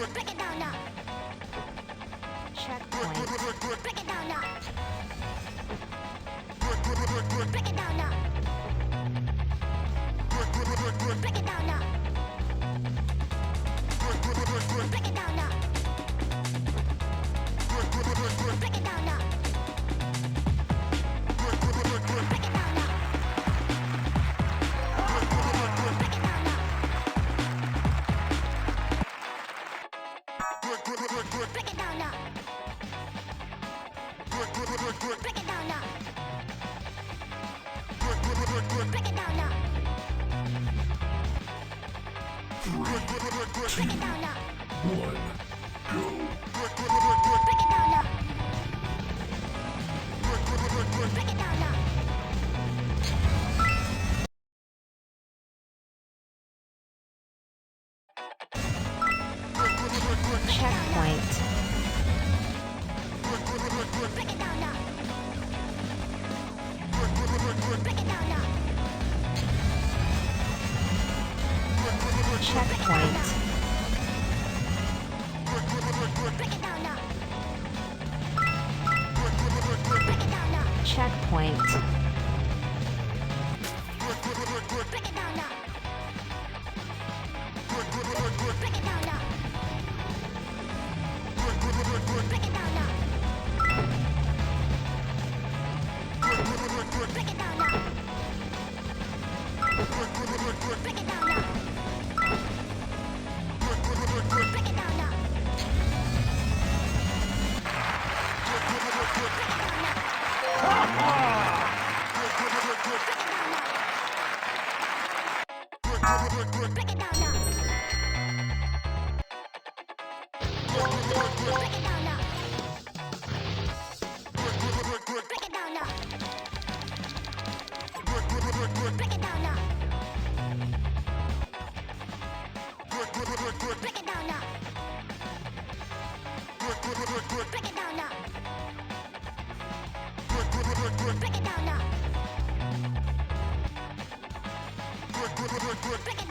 Break it down now. checkpoint, Break it down now. Break it down now. Break it down now. Break it down now. Break it down now. Break it down now. Break it down now. Break it down now. Break it down now. Break it down now. Break it down now. Break it down now. checkpoint, Break it down now. Break it down now. checkpoint, Break it down now. Break it down now. checkpoint, Break it down now. Break it down now. Break it down now. Break it down now. Break it down now. Break it down now. Break it down now. Break it down now. Break it down now. Break it down now. Break it down now. Break it down now. Break it down now. Break it